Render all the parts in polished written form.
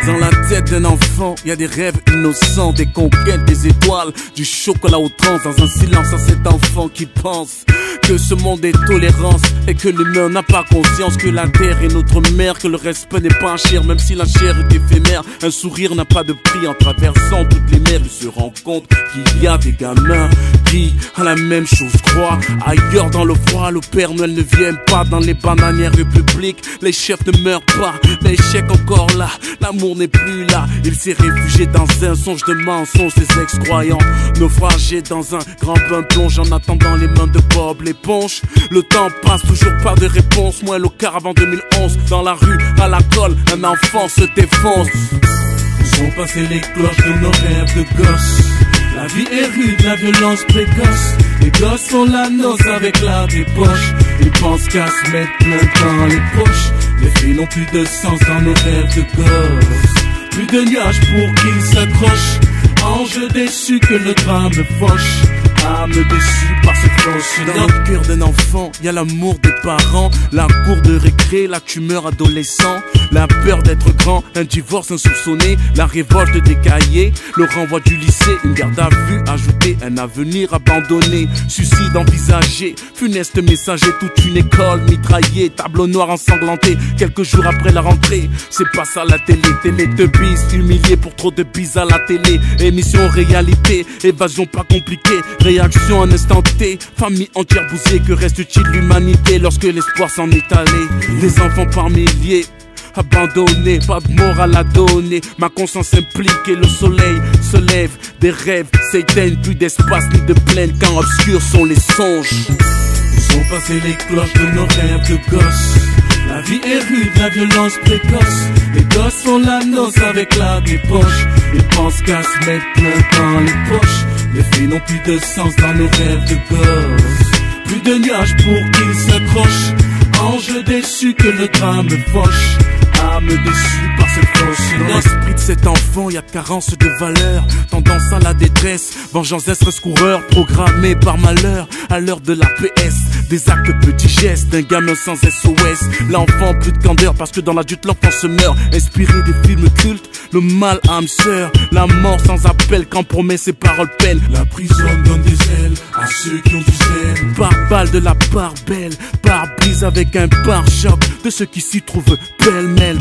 Dans la tête d'un enfant, y a des rêves innocents, des conquêtes, des étoiles, du chocolat au trans. Dans un silence à cet enfant qui pense que ce monde est tolérance et que l'humain n'a pas conscience que la terre est notre mère, que le respect n'est pas un chair, même si la chair est éphémère. Un sourire n'a pas de prix. En traversant toutes les mers, il se rend compte qu'il y a des gamins qui à la même chose croient. Ailleurs dans le froid, le Père Noël ne vient pas. Dans les bananières républiques, les chefs ne meurent pas. L'échec encore là, l'amour n'est plus là. Il s'est réfugié dans un songe de mensonges. Ses ex-croyants naufragés dans un grand bain plonge en attendant les mains de Bob l'éponge. Le temps passe, toujours pas de réponse. Moins le quart avant 2011. Dans la rue, à la colle, un enfant se défonce. Où sont passées les cloches de nos rêves de gosses? La vie est rude, la violence précoce. Les gosses font la noce avec la débauche. Ils pensent qu'à se mettre plein dans les poches. Les filles n'ont plus de sens dans nos rêves de gosses. Plus de nuages pour qu'ils s'accrochent. Ange déçu que le drame fauche. Âme déçue par cette fauche. Dans le cœur d'un enfant, y a l'amour des parents. La cour de récré, la tumeur adolescent. La peur d'être grand, un divorce insoupçonné. La révolte des cahiers, le renvoi du lycée. Une garde à vue ajoutée, un avenir abandonné. Suicide envisagé, funeste messager. Toute une école mitraillée, tableau noir ensanglanté. Quelques jours après la rentrée, c'est pas ça la télé. Télétubbies, humilié pour trop de bises à la télé. Émission réalité, évasion pas compliquée. Réaction en instant T, famille entière bousillée. Que reste-t-il de l'humanité lorsque l'espoir s'en est allé? Des enfants par milliers abandonnés, pas de morale à donner. Ma conscience implique et le soleil se lève. Des rêves s'éteignent, plus d'espace ni de plaine quand obscurs sont les songes. Où sont passées les cloches de nos rêves de gosses? La vie est rude, la violence précoce. Les gosses font la noce avec la débauche. Ils pensent qu'à se mettre plein dans les poches. Les filles n'ont plus de sens dans nos rêves de gosses. Plus de nuages pour qu'ils s'accrochent. Ange déçu que le drame fauche. Âme déçue par cette fauche. Dans l'esprit de cet enfant, y a carence de valeur. Tendance à la détresse, vengeance stress coureur. Programmé par malheur, à l'heure de la PS. Des actes petits gestes, d'un gamin sans SOS. L'enfant plus de candeur, parce que dans l'adulte l'enfant se meurt. Inspiré des films cultes, le mal âme sœur. La mort sans appel, quand promet ses paroles peines. La prison donne des ailes à ceux qui ont du zèle. Par balle de la part belle, par brise avec un pare-choc de ceux qui s'y trouvent pêle-mêle.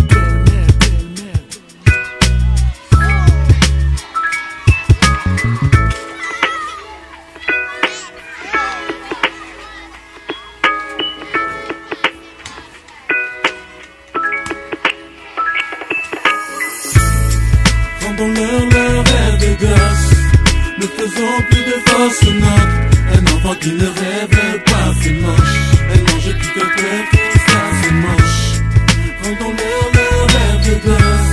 Rendons-leur leur rêve de gosse. Ne faisons plus de fausses notes. Un enfant qui ne rêve pas, c'est moche. Un ange qui fait peur, tout ça c'est moche. Rendons-leur leur rêve de gosse.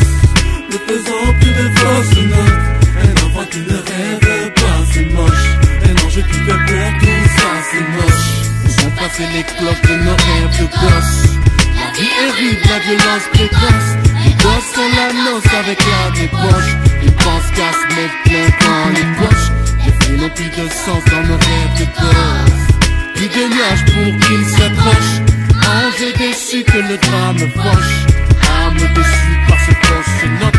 Ne faisons plus de fausses notes. Un enfant qui ne rêve pas, c'est moche. Un ange qui fait peur, tout ça c'est moche. Où sont passées les cloches de nos rêves de gosse? La vie est rude, la violence précoce. Les gosses font la noce avec la débauche. Ils pensent qu'à se mettre plein dans les poches. Les filles n'ont plus de sens dans nos rêves de gosse. Plus de nuages pour qu'ils s'accrochent. Ange déçu que le drame fauche. Âme déçue par ce fausse note.